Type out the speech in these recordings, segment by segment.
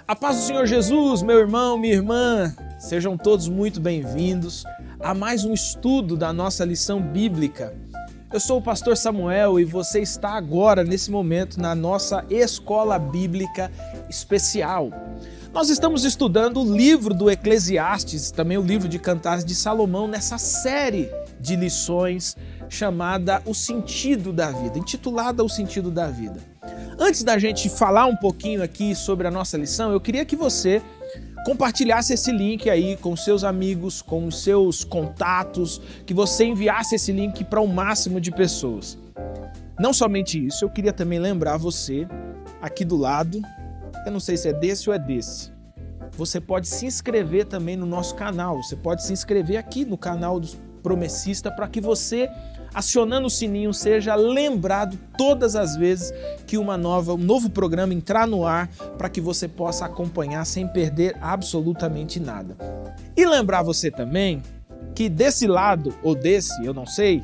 A paz do Senhor Jesus, meu irmão, minha irmã, sejam todos muito bem-vindos a mais um estudo da nossa lição bíblica. Eu sou o pastor Samuel e você está agora, nesse momento, na nossa escola bíblica especial. Nós estamos estudando o livro do Eclesiastes, também o livro de Cantares de Salomão, nessa série de lições chamada O Sentido da Vida, intitulada O Sentido da Vida. Antes da gente falar um pouquinho aqui sobre a nossa lição, eu queria que você compartilhasse esse link aí com seus amigos, com os seus contatos, que você enviasse esse link para o máximo de pessoas. Não somente isso, eu queria também lembrar você, aqui do lado, eu não sei se é desse ou é desse, você pode se inscrever também no nosso canal, você pode se inscrever aqui no canal do Promessista para que você, acionando o sininho, seja lembrado todas as vezes que um novo programa entrar no ar, para que você possa acompanhar sem perder absolutamente nada. E lembrar você também que desse lado, ou desse, eu não sei,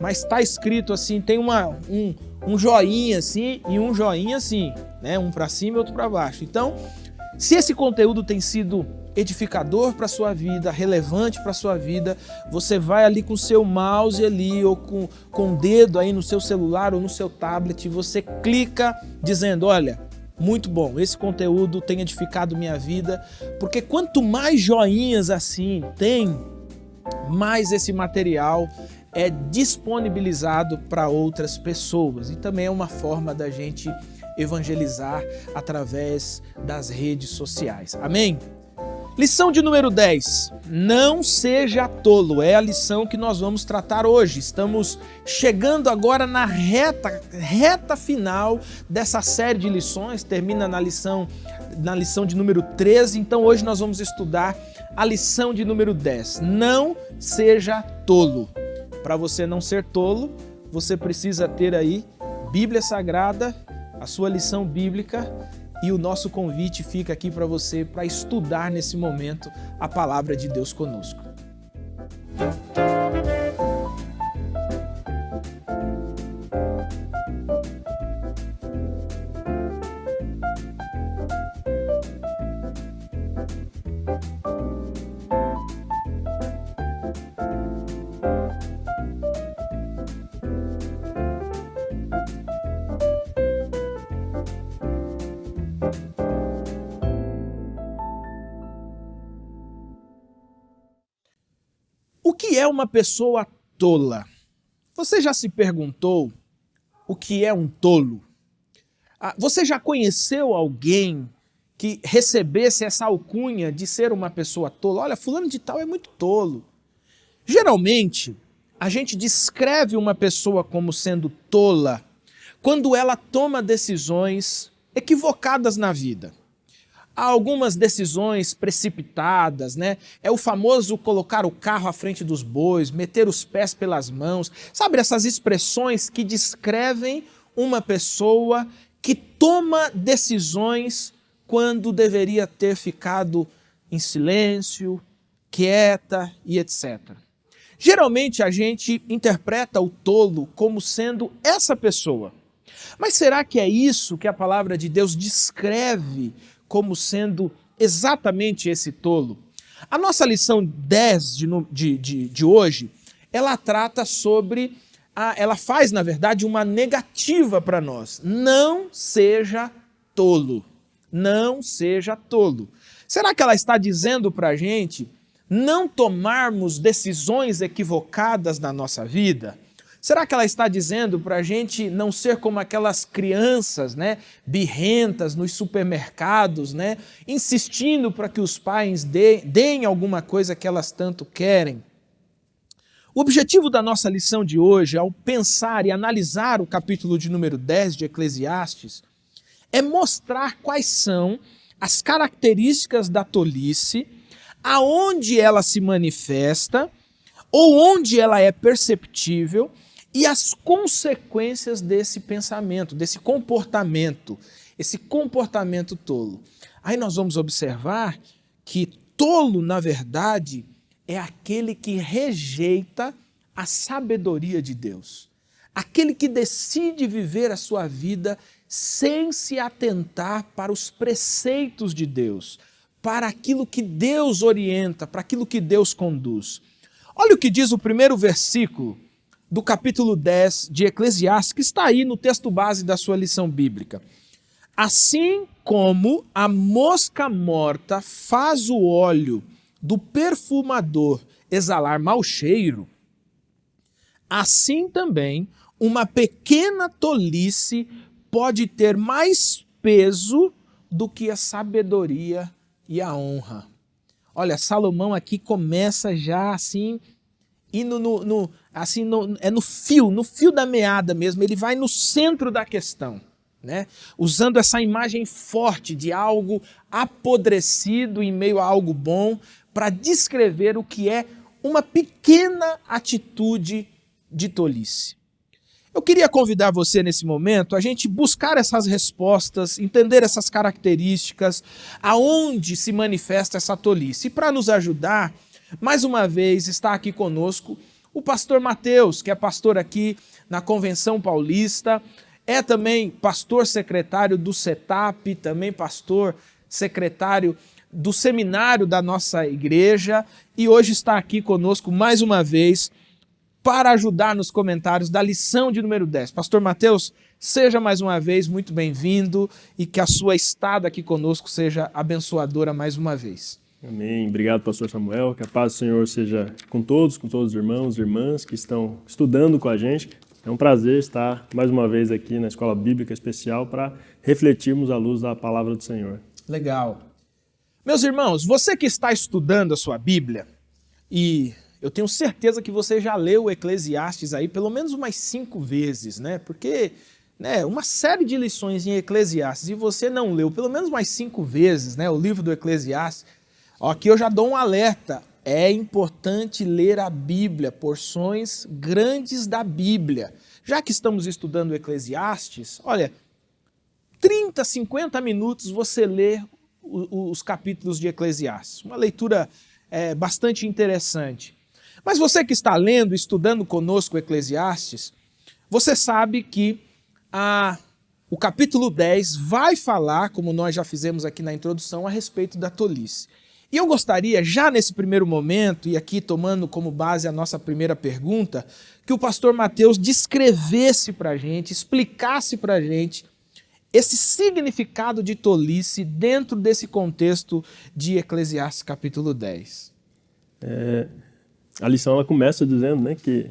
mas está escrito assim, tem um joinha assim e um joinha assim, né? Um para cima e outro para baixo. Então, se esse conteúdo tem sido edificador para a sua vida, relevante para a sua vida, você vai ali com o seu mouse ali ou com o dedo aí no seu celular ou no seu tablet, você clica dizendo, olha, muito bom, esse conteúdo tem edificado minha vida, porque quanto mais joinhas assim tem, mais esse material é disponibilizado para outras pessoas e também é uma forma da gente evangelizar através das redes sociais. Amém? Lição de número 10, não seja tolo, é a lição que nós vamos tratar hoje. Estamos chegando agora na reta final dessa série de lições, termina na lição de número 13, então hoje nós vamos estudar a lição de número 10, não seja tolo. Para você não ser tolo, você precisa ter aí Bíblia Sagrada, a sua lição bíblica, e o nosso convite fica aqui para você, para estudar nesse momento a palavra de Deus conosco. O que é uma pessoa tola? Você já se perguntou o que é um tolo? Você já conheceu alguém que recebesse essa alcunha de ser uma pessoa tola? Olha, fulano de tal é muito tolo. Geralmente, a gente descreve uma pessoa como sendo tola quando ela toma decisões equivocadas na vida. Há algumas decisões precipitadas, né? É o famoso colocar o carro à frente dos bois, meter os pés pelas mãos. Sabe essas expressões que descrevem uma pessoa que toma decisões quando deveria ter ficado em silêncio, quieta e etc. Geralmente a gente interpreta o tolo como sendo essa pessoa. Mas será que é isso que a palavra de Deus descreve como sendo exatamente esse tolo? A nossa lição 10 de hoje, ela trata sobre, ela faz, na verdade, uma negativa para nós. Não seja tolo. Não seja tolo. Será que ela está dizendo para a gente não tomarmos decisões equivocadas na nossa vida? Será que ela está dizendo para a gente não ser como aquelas crianças, né, birrentas nos supermercados, né, insistindo para que os pais deem alguma coisa que elas tanto querem? O objetivo da nossa lição de hoje, ao pensar e analisar o capítulo de número 10 de Eclesiastes, é mostrar quais são as características da tolice, aonde ela se manifesta, ou onde ela é perceptível, e as consequências desse pensamento, desse comportamento, esse comportamento tolo. Aí nós vamos observar que tolo, na verdade, é aquele que rejeita a sabedoria de Deus. Aquele que decide viver a sua vida sem se atentar para os preceitos de Deus, para aquilo que Deus orienta, para aquilo que Deus conduz. Olha o que diz o primeiro versículo do capítulo 10 de Eclesiastes, que está aí no texto base da sua lição bíblica. Assim como a mosca morta faz o óleo do perfumador exalar mau cheiro, assim também uma pequena tolice pode ter mais peso do que a sabedoria e a honra. Olha, Salomão aqui começa já assim, indo no fio da meada mesmo, ele vai no centro da questão, né? Usando essa imagem forte de algo apodrecido em meio a algo bom, para descrever o que é uma pequena atitude de tolice. Eu queria convidar você nesse momento a gente buscar essas respostas, entender essas características, aonde se manifesta essa tolice. E para nos ajudar, mais uma vez está aqui conosco o pastor Mateus, que é pastor aqui na Convenção Paulista, é também pastor secretário do CETAP, também pastor secretário do seminário da nossa igreja, e hoje está aqui conosco mais uma vez para ajudar nos comentários da lição de número 10. Pastor Mateus, seja mais uma vez muito bem-vindo e que a sua estada aqui conosco seja abençoadora mais uma vez. Amém. Obrigado, pastor Samuel. Que a paz do Senhor seja com todos os irmãos e irmãs que estão estudando com a gente. É um prazer estar mais uma vez aqui na Escola Bíblica Especial para refletirmos à luz da palavra do Senhor. Legal. Meus irmãos, você que está estudando a sua Bíblia, e eu tenho certeza que você já leu Eclesiastes aí pelo menos umas 5 vezes, né? Porque uma série de lições em Eclesiastes e você não leu pelo menos umas 5 vezes, né, o livro do Eclesiastes. Aqui eu já dou um alerta. É importante ler a Bíblia, porções grandes da Bíblia. Já que estamos estudando Eclesiastes, olha, 30, 50 minutos você lê os capítulos de Eclesiastes. Uma leitura bastante interessante. Mas você que está lendo, estudando conosco Eclesiastes, você sabe que o capítulo 10 vai falar, como nós já fizemos aqui na introdução, a respeito da tolice. E eu gostaria, já nesse primeiro momento, e aqui tomando como base a nossa primeira pergunta, que o pastor Mateus descrevesse para a gente, explicasse para a gente esse significado de tolice dentro desse contexto de Eclesiastes capítulo 10. A lição ela começa dizendo, né, que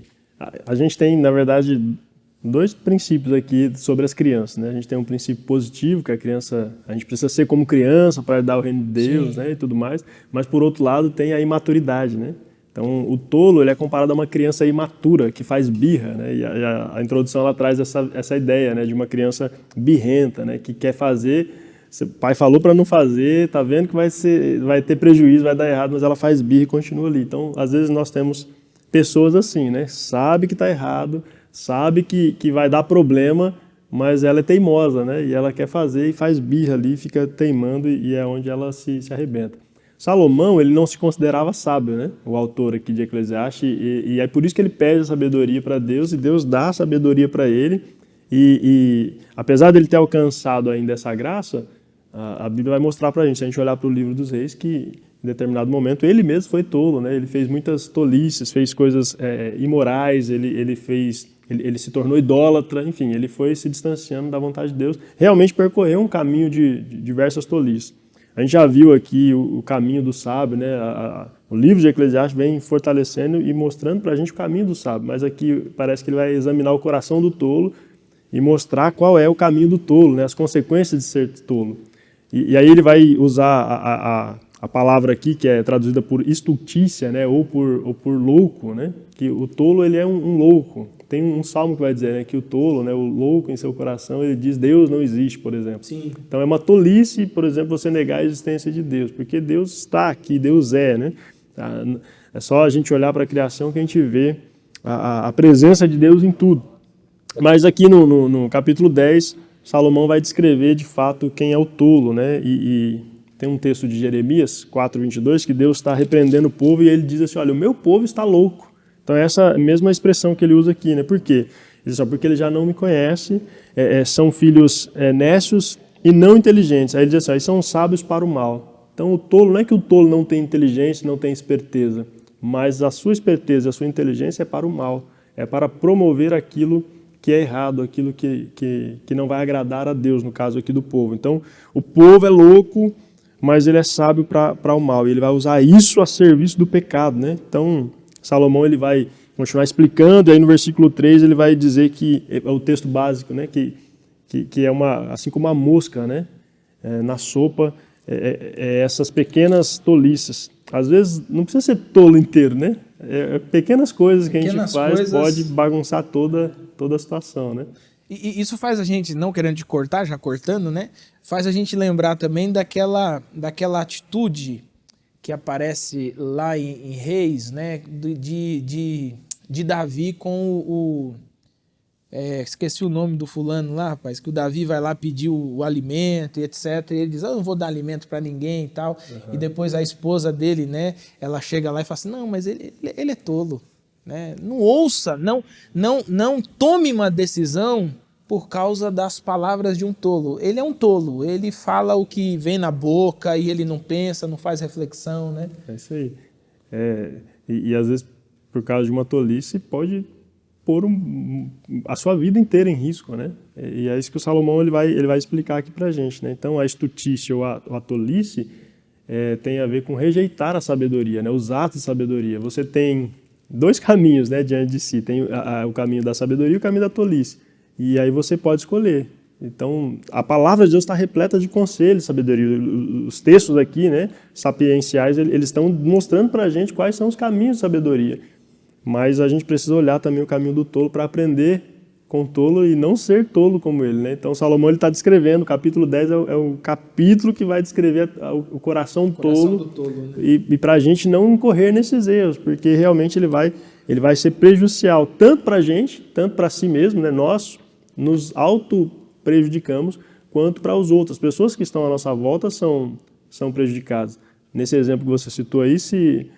a gente tem, na verdade, 2 princípios aqui sobre as crianças, né? A gente tem um princípio positivo, que a gente precisa ser como criança para dar o reino de Deus, né, e tudo mais, mas por outro lado tem a imaturidade, né? Então o tolo ele é comparado a uma criança imatura, que faz birra, né? E a introdução ela traz essa ideia, né, de uma criança birrenta, né, que quer fazer, o pai falou para não fazer, tá vendo que vai ter prejuízo, vai dar errado, mas ela faz birra e continua ali. Então às vezes nós temos pessoas assim, né? Sabe que está errado, sabe que vai dar problema, mas ela é teimosa, né? E ela quer fazer e faz birra ali, fica teimando e é onde ela se arrebenta. Salomão, ele não se considerava sábio, né? O autor aqui de Eclesiastes, e é por isso que ele pede a sabedoria para Deus, e Deus dá a sabedoria para ele, e apesar dele ter alcançado ainda essa graça, a Bíblia vai mostrar para a gente, se a gente olhar para o livro dos reis, que em determinado momento ele mesmo foi tolo, né? Ele fez muitas tolices, fez coisas imorais, ele se tornou idólatra, enfim, ele foi se distanciando da vontade de Deus, realmente percorreu um caminho de diversas tolices. A gente já viu aqui o caminho do sábio, né? O livro de Eclesiastes vem fortalecendo e mostrando para a gente o caminho do sábio, mas aqui parece que ele vai examinar o coração do tolo e mostrar qual é o caminho do tolo, né? As consequências de ser tolo. E aí ele vai usar a palavra aqui, que é traduzida por estultícia, né? ou por louco, né? Que o tolo ele é um louco. Tem um salmo que vai dizer, né, que o tolo, né, o louco em seu coração, ele diz Deus não existe, por exemplo. Sim. Então é uma tolice, por exemplo, você negar a existência de Deus, porque Deus está aqui, Deus é, né? É só a gente olhar para a criação que a gente vê a presença de Deus em tudo. Mas aqui no capítulo 10, Salomão vai descrever de fato quem é o tolo, né? E tem um texto de Jeremias 4:22 que Deus está repreendendo o povo e ele diz assim, olha, o meu povo está louco. Então é essa mesma expressão que ele usa aqui, né? Por quê? Ele diz, porque ele já não me conhece, são filhos nécios e não inteligentes. Aí ele diz assim, são sábios para o mal. Então o tolo, não é que o tolo não tem inteligência, não tem esperteza, mas a sua esperteza, a sua inteligência é para o mal, é para promover aquilo que é errado, aquilo que não vai agradar a Deus, no caso aqui do povo. Então o povo é louco, mas ele é sábio para o mal, e ele vai usar isso a serviço do pecado, né? Então Salomão ele vai continuar explicando, e aí no versículo 3 ele vai dizer que é o texto básico, né? Que é assim como a mosca, né? Na sopa, essas pequenas tolices. Às vezes não precisa ser tolo inteiro, né? Pequenas coisas que a gente faz pode bagunçar toda a situação, né? E isso faz a gente, não querendo te cortar, já cortando, né? Faz a gente lembrar também daquela atitude que aparece lá em Reis, né? De Davi com esqueci o nome do fulano lá, rapaz, que o Davi vai lá pedir o alimento e etc. E ele diz, eu não vou dar alimento para ninguém e tal. Uhum. E depois a esposa dele, né? Ela chega lá e fala assim, não, mas ele é tolo. Né? Não ouça, não tome uma decisão por causa das palavras de um tolo. Ele é um tolo, ele fala o que vem na boca e ele não pensa, não faz reflexão, né? É isso aí. E às vezes, por causa de uma tolice, pode pôr a sua vida inteira em risco, né? E é isso que o Salomão ele vai explicar aqui pra gente, né? Então, a estutice ou a tolice tem a ver com rejeitar a sabedoria, né? Os atos de sabedoria. Você tem dois caminhos, né, diante de si. Tem o caminho da sabedoria e o caminho da tolice. E aí você pode escolher. Então, a palavra de Deus está repleta de conselhos, sabedoria. Os textos aqui, né, sapienciais, eles estão mostrando para a gente quais são os caminhos de sabedoria. Mas a gente precisa olhar também o caminho do tolo para aprender com o tolo e não ser tolo como ele, né? Então, Salomão está descrevendo, o capítulo 10 é o capítulo que vai descrever o coração tolo do tolo, né? E para a gente não incorrer nesses erros, porque realmente ele vai ser prejudicial tanto para a gente, tanto para si mesmo, né? Nós nos auto-prejudicamos, quanto para os outros. As pessoas que estão à nossa volta são prejudicadas. Nesse exemplo que você citou aí, se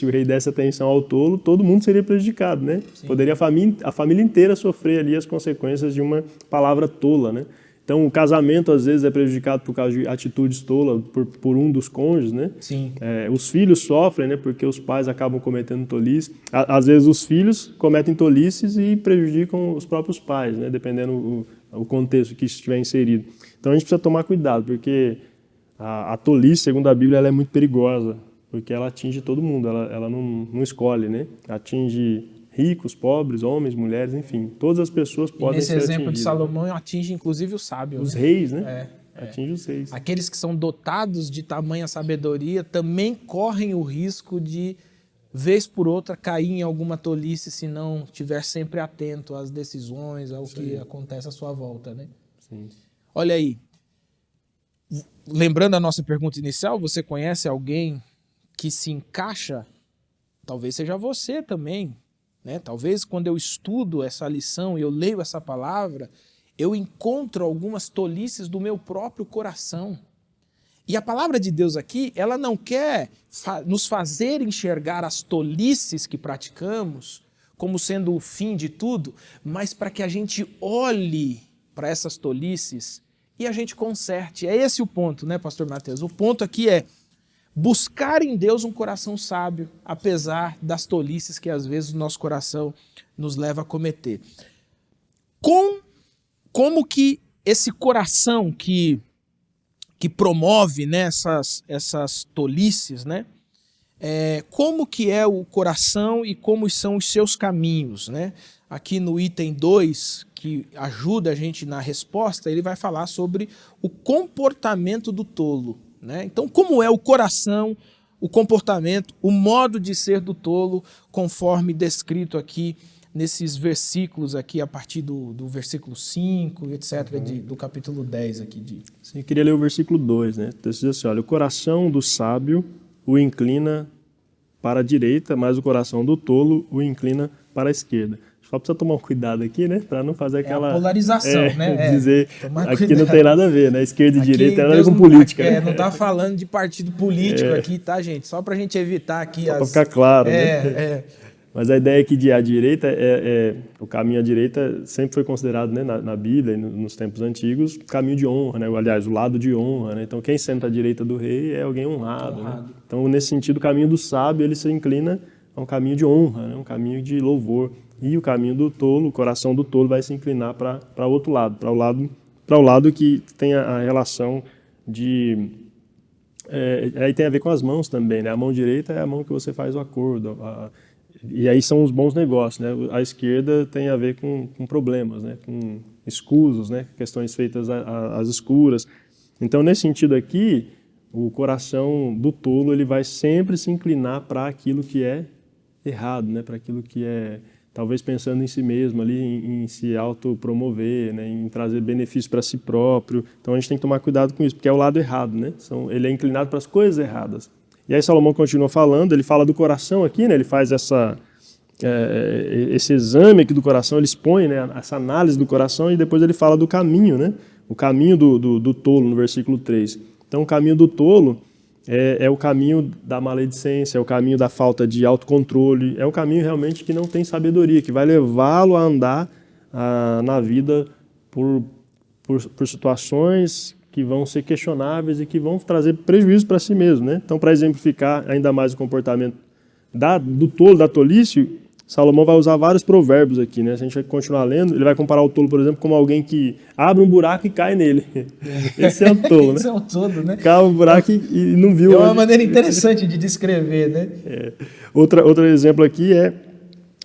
o rei desse atenção ao tolo, todo mundo seria prejudicado, né? Sim. Poderia a família inteira sofrer ali as consequências de uma palavra tola, né? Então, o casamento, às vezes, é prejudicado por causa de atitudes tolas por um dos cônjuges, né? Sim. Os filhos sofrem, né? Porque os pais acabam cometendo tolices. Às vezes, os filhos cometem tolices e prejudicam os próprios pais, né? Dependendo o contexto que estiver inserido. Então, a gente precisa tomar cuidado, porque a tolice, segundo a Bíblia, ela é muito perigosa, porque ela atinge todo mundo, ela não escolhe, né? Atinge ricos, pobres, homens, mulheres, enfim, todas as pessoas podem ser atingidas. Nesse exemplo de Salomão, atinge inclusive o sábio. Os reis, né? Atinge os reis. Aqueles que são dotados de tamanha sabedoria também correm o risco de, vez por outra, cair em alguma tolice se não estiver sempre atento às decisões, ao que acontece à sua volta, né? Sim. Olha aí, lembrando a nossa pergunta inicial, você conhece alguém que se encaixa? Talvez seja você também, né? Talvez quando eu estudo essa lição e eu leio essa palavra, eu encontro algumas tolices do meu próprio coração. E a palavra de Deus aqui, ela não quer nos fazer enxergar as tolices que praticamos como sendo o fim de tudo, mas para que a gente olhe para essas tolices e a gente conserte. É esse o ponto, né, pastor Mateus? O ponto aqui é buscar em Deus um coração sábio, apesar das tolices que às vezes o nosso coração nos leva a cometer. Como que esse coração que promove, né, essas tolices, né? Como que é o coração e como são os seus caminhos, né? Aqui no item 2, que ajuda a gente na resposta, ele vai falar sobre o comportamento do tolo. Né? Então, como é o coração, o comportamento, o modo de ser do tolo, conforme descrito aqui nesses versículos aqui, a partir do versículo 5, etc., do capítulo 10 aqui. Sim, eu queria ler o versículo 2, né? Então, diz assim, olha, o coração do sábio o inclina para a direita, mas o coração do tolo o inclina para a esquerda. Só precisa tomar um cuidado aqui, né? Para não fazer aquela... a polarização, né? Dizer, aqui não tem nada a ver, né? Esquerda e direita tem nada a ver com política. Não está falando de partido político aqui, tá, gente? Só para a gente evitar aqui para ficar claro, né? Mas a ideia aqui de à direita o caminho à direita sempre foi considerado, né, na Bíblia e nos tempos antigos, o caminho de honra, né? Aliás, o lado de honra, né? Então quem senta à direita do rei é alguém honrado. Né? Então nesse sentido o caminho do sábio ele se inclina a um caminho de honra, né? Um caminho de louvor. E o caminho do tolo, o coração do tolo vai se inclinar para o outro lado, para o lado que tem a relação de... aí tem a ver com as mãos também, né? A mão direita é a mão que você faz o acordo, e aí são os bons negócios, né? A esquerda tem a ver com problemas, né? Com escusos, né? Questões feitas às escuras. Então, nesse sentido aqui, o coração do tolo ele vai sempre se inclinar para aquilo que é errado, né? Para aquilo que é, talvez pensando em si mesmo, ali, em se autopromover, né? Em trazer benefício para si próprio. Então, a gente tem que tomar cuidado com isso, porque é o lado errado, né? Ele é inclinado para as coisas erradas. E aí Salomão continua falando, ele fala do coração aqui, né? Ele faz esse exame aqui do coração, ele expõe, né, essa análise do coração e depois ele fala do caminho, né? O caminho do tolo, no versículo 3. Então o caminho do tolo é o caminho da maledicência, é o caminho da falta de autocontrole, é um caminho realmente que não tem sabedoria, que vai levá-lo a andar na vida por situações que vão ser questionáveis e que vão trazer prejuízo para si mesmo, né? Então, para exemplificar ainda mais o comportamento do tolo, da tolice, Salomão vai usar vários provérbios aqui, né? Se a gente vai continuar lendo, ele vai comparar o tolo, por exemplo, como alguém que abre um buraco e cai nele. Esse é o tolo, né? Esse é o tolo, né? Cava um buraco e não viu. É uma maneira interessante de descrever, né? Outro exemplo aqui é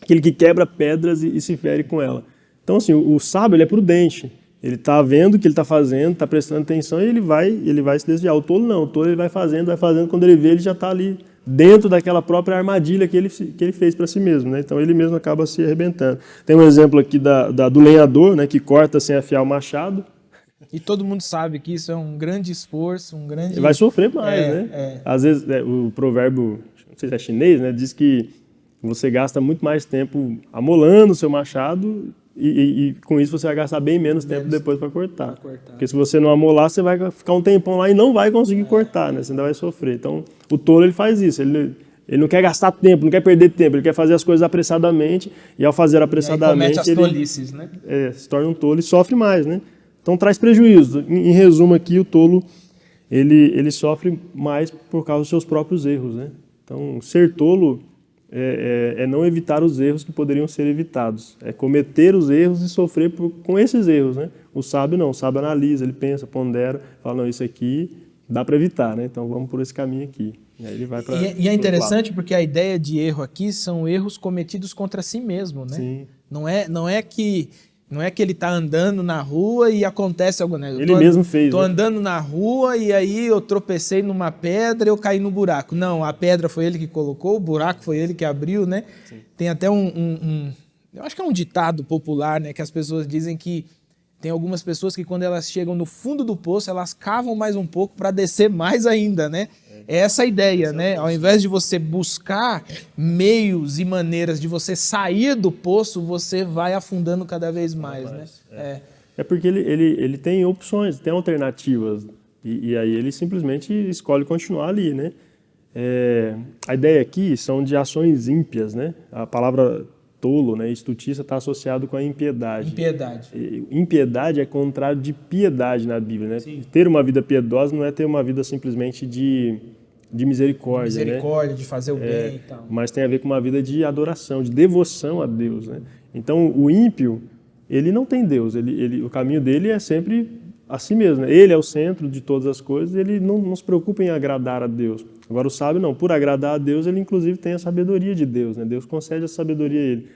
aquele que quebra pedras e se fere com ela. Então, assim, o sábio ele é prudente. Ele está vendo o que ele está fazendo, está prestando atenção e ele vai se desviar. O tolo não, o tolo ele vai fazendo, quando ele vê, ele já está ali dentro daquela própria armadilha que ele fez para si mesmo, né? Então ele mesmo acaba se arrebentando. Tem um exemplo aqui do lenhador, né, que corta sem afiar o machado. E todo mundo sabe que isso é um grande esforço, um grande... Ele vai sofrer mais, né? Às vezes o provérbio, não sei se é chinês, né, diz que você gasta muito mais tempo amolando o seu machado e com isso você vai gastar bem menos tempo depois para cortar. Porque se você não amolar, você vai ficar um tempão lá e não vai conseguir cortar, né? Você ainda vai sofrer. Então, o tolo ele faz isso. Ele não quer gastar tempo, não quer perder tempo. Ele quer fazer as coisas apressadamente e ao fazer apressadamente... comete as tolices, né? Se torna um tolo e sofre mais, né? Então, traz prejuízo. Em resumo aqui, o tolo ele sofre mais por causa dos seus próprios erros, né? Então, ser tolo... É não evitar os erros que poderiam ser evitados. É cometer os erros e sofrer com esses erros, né? O sábio não, o sábio analisa, ele pensa, pondera, fala, não, isso aqui dá para evitar, né? Então vamos por esse caminho aqui. E aí ele vai para... E é interessante porque a ideia de erro aqui são erros cometidos contra si mesmo, né? Sim. Não é que ele está andando na rua e acontece alguma coisa. Ele mesmo fez. Estou andando na rua e aí eu tropecei numa pedra e eu caí no buraco. Não, a pedra foi ele que colocou, o buraco foi ele que abriu, né? Sim. Tem até eu acho que é um ditado popular, né? Que as pessoas dizem que tem algumas pessoas que quando elas chegam no fundo do poço, elas cavam mais um pouco para descer mais ainda, né? É essa a ideia, né? Ao invés de você buscar meios e maneiras de você sair do poço, você vai afundando cada vez mais, né? É porque ele tem opções, tem alternativas, e aí ele simplesmente escolhe continuar ali, né? A ideia aqui são de ações ímpias, né? A palavra tolo, né? Estultícia está associado com a impiedade. Impiedade é contrário de piedade na Bíblia, né? Sim. Ter uma vida piedosa não é ter uma vida simplesmente de misericórdia, né? De fazer o bem e tal. Mas tem a ver com uma vida de adoração, de devoção a Deus, né? Então, o ímpio, ele não tem Deus, o caminho dele é sempre a si mesmo, né? Ele é o centro de todas as coisas, ele não se preocupa em agradar a Deus. Agora, o sábio não, por agradar a Deus, ele inclusive tem a sabedoria de Deus, né? Deus concede a sabedoria a ele.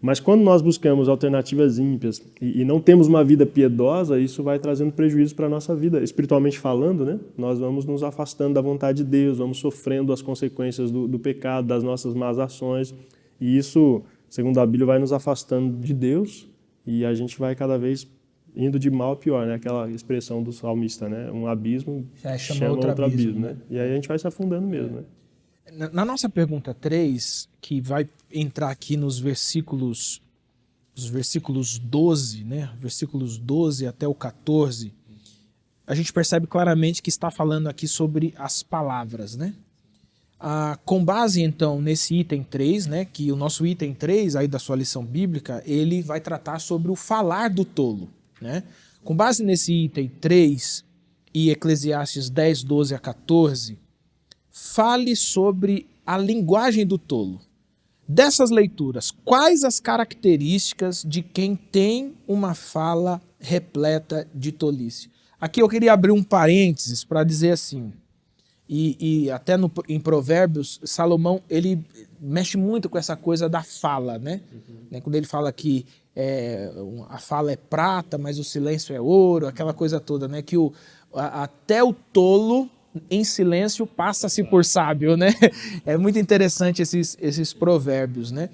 Mas quando nós buscamos alternativas ímpias e não temos uma vida piedosa, isso vai trazendo prejuízo para a nossa vida, espiritualmente falando, né? Nós vamos nos afastando da vontade de Deus, vamos sofrendo as consequências do pecado, das nossas más ações, e isso, segundo a Bíblia, vai nos afastando de Deus e a gente vai cada vez indo de mal a pior, né? Aquela expressão do salmista, né? Um abismo chama outro abismo, né? E aí a gente vai se afundando mesmo, né? Na nossa pergunta 3, que vai entrar aqui nos versículos 12, né? Versículos 12 até o 14, a gente percebe claramente que está falando aqui sobre as palavras, né? Com base, então, nesse item 3, né, que o nosso item 3 aí da sua lição bíblica, ele vai tratar sobre o falar do tolo, né? Com base nesse item 3 e Eclesiastes 10, 12 a 14, fale sobre a linguagem do tolo. Dessas leituras, quais as características de quem tem uma fala repleta de tolice? Aqui eu queria abrir um parênteses para dizer assim, e até em Provérbios, Salomão, ele mexe muito com essa coisa da fala, né? Quando ele fala que a fala é prata, mas o silêncio é ouro, aquela coisa toda, né? Que até o tolo, em silêncio, passa-se por sábio, né? É muito interessante esses provérbios, né?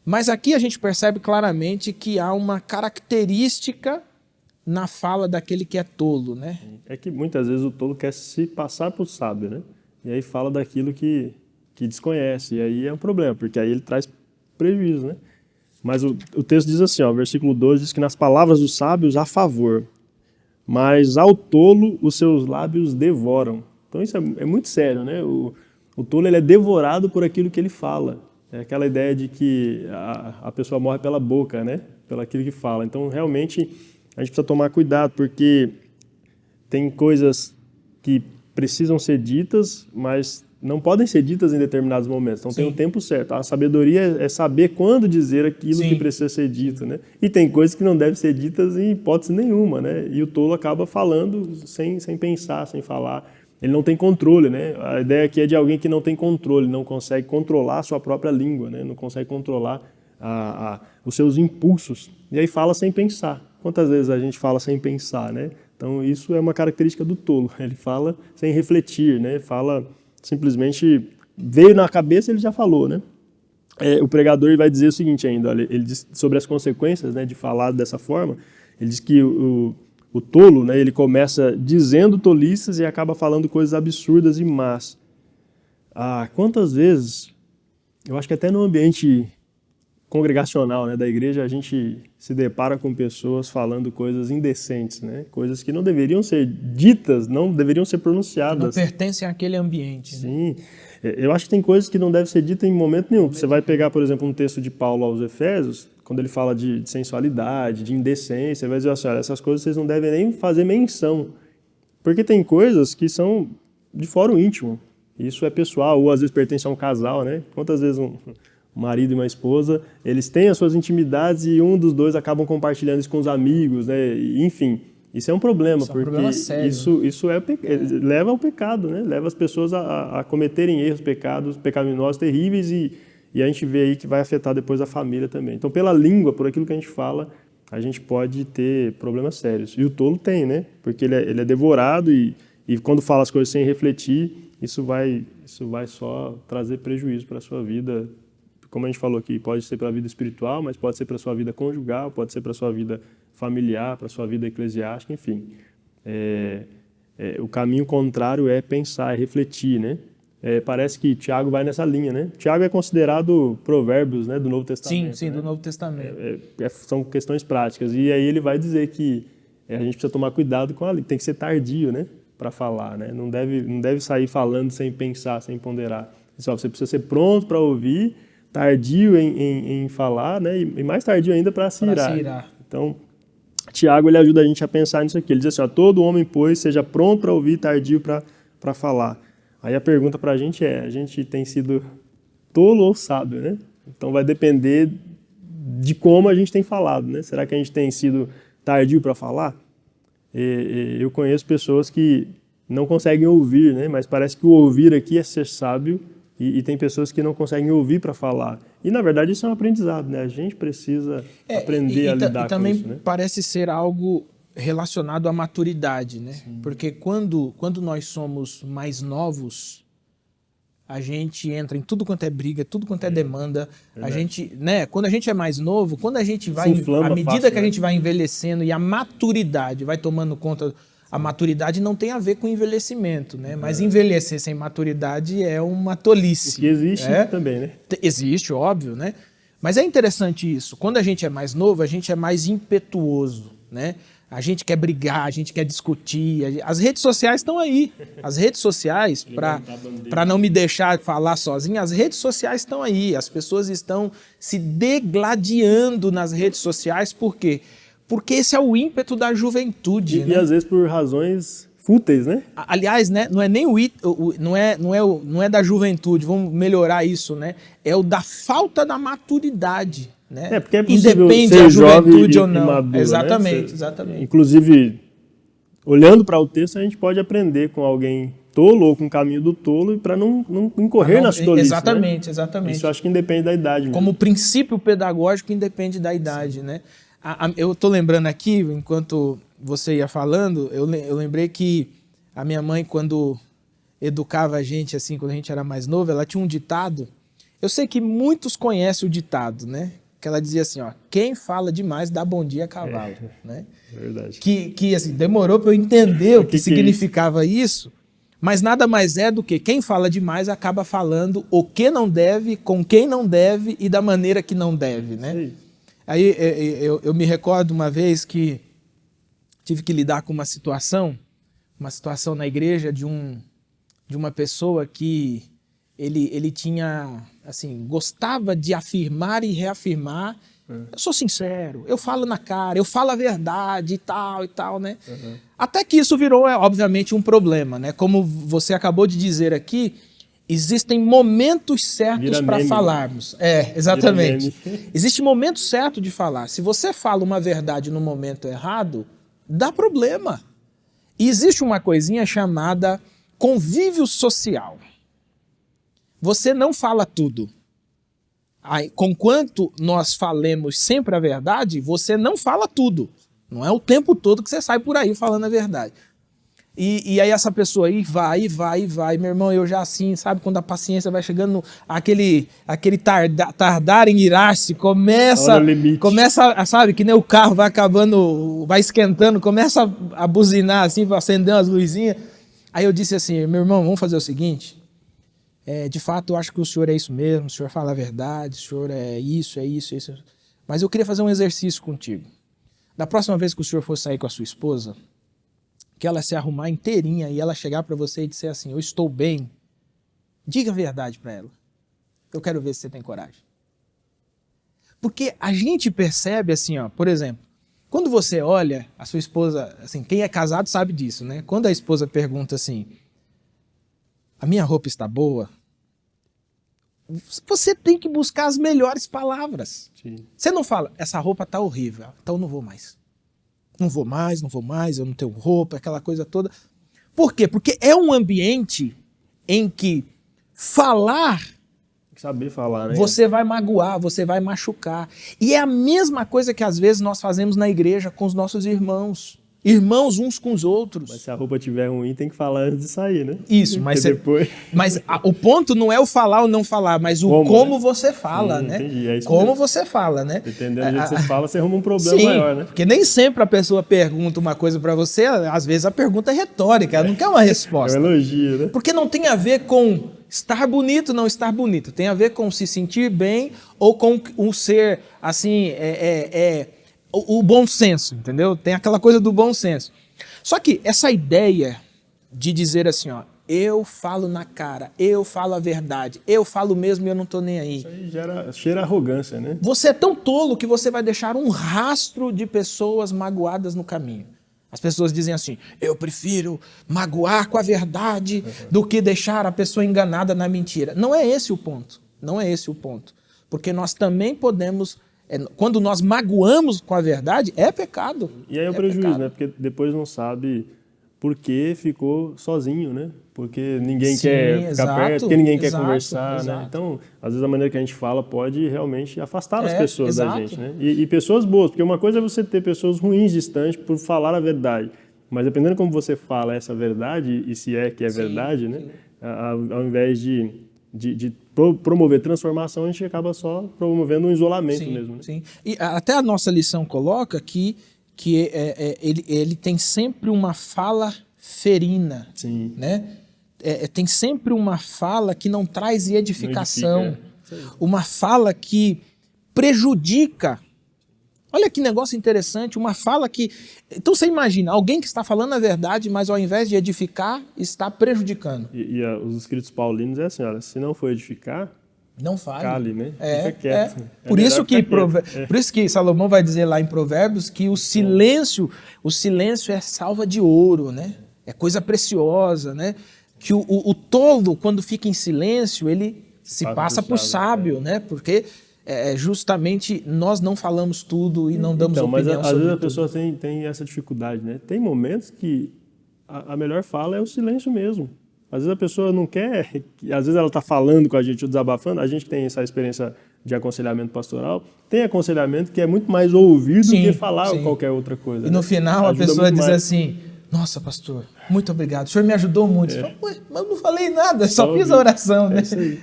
Mas aqui a gente percebe claramente que há uma característica na fala daquele que é tolo, né? É que muitas vezes o tolo quer se passar por sábio, né? E aí fala daquilo que desconhece, e aí é um problema, porque aí ele traz prejuízo, né? Mas o texto diz assim, ó, versículo 12, diz que nas palavras dos sábios há favor, mas ao tolo os seus lábios devoram. Então isso é muito sério, né? O tolo ele é devorado por aquilo que ele fala. É aquela ideia de que a pessoa morre pela boca, né? Pelo aquilo que fala. Então realmente a gente precisa tomar cuidado, porque tem coisas que precisam ser ditas, mas não podem ser ditas em determinados momentos. Então, tem um tempo certo. A sabedoria é saber quando dizer aquilo que precisa ser dito, né? E tem coisas que não devem ser ditas em hipótese nenhuma, né? E o tolo acaba falando sem pensar, sem falar. Ele não tem controle, né? A ideia aqui é de alguém que não tem controle, não consegue controlar a sua própria língua, né? Não consegue controlar os seus impulsos. E aí fala sem pensar. Quantas vezes a gente fala sem pensar, né? Então, isso é uma característica do tolo. Ele fala sem refletir, né? Fala simplesmente, veio na cabeça e ele já falou, né? O pregador vai dizer o seguinte ainda, olha, ele diz sobre as consequências, né, de falar dessa forma. Ele diz que o tolo, né, ele começa dizendo tolices e acaba falando coisas absurdas e más. Quantas vezes, eu acho que até no ambiente congregacional, né, da igreja, a gente se depara com pessoas falando coisas indecentes, né? Coisas que não deveriam ser ditas, não deveriam ser pronunciadas. Não pertencem àquele ambiente. Sim. Né? Eu acho que tem coisas que não devem ser ditas em momento nenhum. Você vai pegar, por exemplo, um texto de Paulo aos Efésios, quando ele fala de sensualidade, de indecência, ele vai dizer assim, olha, essas coisas vocês não devem nem fazer menção. Porque tem coisas que são de fórum íntimo. Isso é pessoal, ou às vezes pertence a um casal, né? Quantas vezes um marido e uma esposa, eles têm as suas intimidades e um dos dois acabam compartilhando isso com os amigos, né? Enfim, isso é um problema, isso porque é um problema sério, isso leva ao pecado, né? Leva as pessoas a cometerem erros, pecados pecaminosos terríveis e a gente vê aí que vai afetar depois a família também. Então, pela língua, por aquilo que a gente fala, a gente pode ter problemas sérios. E o tolo tem, né? Porque ele é devorado e quando fala as coisas sem refletir, isso vai só trazer prejuízo para a sua vida. Como a gente falou aqui, pode ser para a vida espiritual, mas pode ser para a sua vida conjugal, pode ser para a sua vida familiar, para a sua vida eclesiástica, enfim. O caminho contrário é pensar, é refletir, né? Parece que Tiago vai nessa linha, né? Tiago é considerado provérbios, né, do Novo Testamento. Sim, né? do Novo Testamento. São questões práticas. E aí ele vai dizer que a gente precisa tomar cuidado com a língua, tem que ser tardio, né, para falar, né? Não deve sair falando sem pensar, sem ponderar. Você precisa ser pronto para ouvir, tardio em falar, né? E mais tardio ainda para se irar. Então, Tiago ele ajuda a gente a pensar nisso aqui. Ele diz assim, todo homem, pois, seja pronto para ouvir, tardio para falar. Aí a pergunta para a gente tem sido tolo ou sábio, né? Então vai depender de como a gente tem falado, né? Será que a gente tem sido tardio para falar? Eu conheço pessoas que não conseguem ouvir, né? Mas parece que o ouvir aqui é ser sábio. E tem pessoas que não conseguem ouvir para falar. E, na verdade, isso é um aprendizado, né? A gente precisa aprender a lidar com isso, né? Também parece ser algo relacionado à maturidade, né? Sim. Porque quando nós somos mais novos, a gente entra em tudo quanto é briga, tudo quanto é demanda. A gente, né? Quando a gente é mais novo, quando a gente vai... À medida que a gente vai envelhecendo e a maturidade vai tomando conta... A maturidade não tem a ver com envelhecimento, né? Mas envelhecer sem maturidade é uma tolice. Que existe também, né? Existe, óbvio, né? Mas é interessante isso. Quando a gente é mais novo, a gente é mais impetuoso, né? A gente quer brigar, a gente quer discutir. As redes sociais estão aí. As redes sociais, para não me deixar falar sozinho, as redes sociais estão aí. As pessoas estão se degladiando nas redes sociais. Por quê? Porque esse é o ímpeto da juventude. E às vezes por razões fúteis, né? Aliás, né, não é nem não é da juventude, vamos melhorar isso, né? É o da falta da maturidade. Né? Porque é possível independe ser a juventude jovem ou não. Maduro, exatamente, né? exatamente. Inclusive, olhando para o texto, a gente pode aprender com alguém tolo ou com o caminho do tolo para não incorrer nas tolices. Exatamente, né? exatamente. Isso eu acho que independe da idade mesmo. Como princípio pedagógico independe da idade, né? Eu estou lembrando aqui, enquanto você ia falando, eu lembrei que a minha mãe, quando educava a gente, assim, quando a gente era mais novo, ela tinha um ditado. Eu sei que muitos conhecem o ditado, né? Que ela dizia assim, ó, quem fala demais dá bom dia a cavalo, né? Verdade. Que assim, demorou para eu entender o que significava isso, mas nada mais é do que quem fala demais acaba falando o que não deve, com quem não deve e da maneira que não deve, né? Sim. Aí eu me recordo uma vez que tive que lidar com uma situação na igreja de uma pessoa que ele tinha, assim, gostava de afirmar e reafirmar. Eu sou sincero, eu falo na cara, eu falo a verdade e tal, né? Até que isso virou, obviamente, um problema, né? Como você acabou de dizer aqui, existem momentos certos para falarmos. Exatamente. Existe momento certo de falar. Se você fala uma verdade no momento errado, dá problema. E existe uma coisinha chamada convívio social. Você não fala tudo. Conquanto nós falemos sempre a verdade, você não fala tudo. Não é o tempo todo que você sai por aí falando a verdade. E aí essa pessoa aí vai. Meu irmão, eu já assim, sabe, quando a paciência vai chegando, aquele tardar em irar-se, começa, sabe, que nem o carro vai acabando, vai esquentando, começa a buzinar assim, vai acender umas luzinhas. Aí eu disse assim, meu irmão, vamos fazer o seguinte... de fato, eu acho que o senhor é isso mesmo, o senhor fala a verdade, o senhor é isso. Mas eu queria fazer um exercício contigo. Da próxima vez que o senhor for sair com a sua esposa, que ela se arrumar inteirinha e ela chegar para você e dizer assim, eu estou bem, diga a verdade para ela. Eu quero ver se você tem coragem. Porque a gente percebe assim, ó, por exemplo, quando você olha a sua esposa, assim, quem é casado sabe disso, né? Quando a esposa pergunta assim, a minha roupa está boa? Você tem que buscar as melhores palavras. Sim. Você não fala, essa roupa está horrível, então não vou mais. Não vou mais, eu não tenho roupa, aquela coisa toda. Por quê? Porque é um ambiente em que falar... Saber falar, né? Você vai magoar, você vai machucar. E é a mesma coisa que às vezes nós fazemos na igreja com os nossos irmãos. Irmãos uns com os outros. Mas se a roupa estiver ruim, tem que falar antes de sair, né? Isso, mas depois... o ponto não é o falar ou não falar, mas o como você fala, né? Entendi, é isso como mesmo. Você fala, né? Dependendo do jeito que você fala, você arruma um problema maior, né? Porque nem sempre a pessoa pergunta uma coisa pra você, às vezes a pergunta é retórica, ela não quer uma resposta. É um elogio, né? Porque não tem a ver com estar bonito, não estar bonito. Tem a ver com se sentir bem ou com um ser, assim, o bom senso, entendeu? Tem aquela coisa do bom senso. Só que essa ideia de dizer assim, ó, eu falo na cara, eu falo a verdade, eu falo mesmo e eu não tô nem aí. Isso aí cheira arrogância, né? Você é tão tolo que você vai deixar um rastro de pessoas magoadas no caminho. As pessoas dizem assim, eu prefiro magoar com a verdade do que deixar a pessoa enganada na mentira. Não é esse o ponto. Não é esse o ponto. Porque nós também podemos... Quando nós magoamos com a verdade, é pecado. E aí é o prejuízo, né? Porque depois não sabe por que ficou sozinho, né? Porque ninguém quer ficar perto, porque ninguém quer conversar, né? Então, às vezes a maneira que a gente fala pode realmente afastar as pessoas da gente, né? E pessoas boas, porque uma coisa é você ter pessoas ruins distantes por falar a verdade, mas dependendo de como você fala essa verdade, e se é que é verdade, né? Ao invés de promover transformação, a gente acaba só promovendo um isolamento mesmo. Né? Sim. E até a nossa lição coloca que ele tem sempre uma fala ferina. Sim. Né? Tem sempre uma fala que não traz edificação. Uma fala que prejudica Olha que negócio interessante, uma fala que... Então você imagina, alguém que está falando a verdade, mas ao invés de edificar, está prejudicando. Os escritos paulinos é assim, olha, se não for edificar, não fale. Cale, né? Fica quieto. Por isso que Salomão vai dizer lá em Provérbios que o silêncio é salva de ouro, né? É coisa preciosa, né? Que o tolo, quando fica em silêncio, ele se passa por sábio, né? Porque justamente nós não falamos tudo e não damos opinião sobre tudo. Mas às vezes a pessoa tem essa dificuldade, né? Tem momentos que a melhor fala é o silêncio mesmo. Às vezes a pessoa não quer, às vezes ela está falando com a gente ou desabafando, a gente tem essa experiência de aconselhamento pastoral, tem aconselhamento que é muito mais ouvir do que falar qualquer outra coisa. E no final a pessoa diz assim, nossa, pastor, muito obrigado, o senhor me ajudou muito. Você fala, mas eu não falei nada, só fiz a oração, né? Isso aí.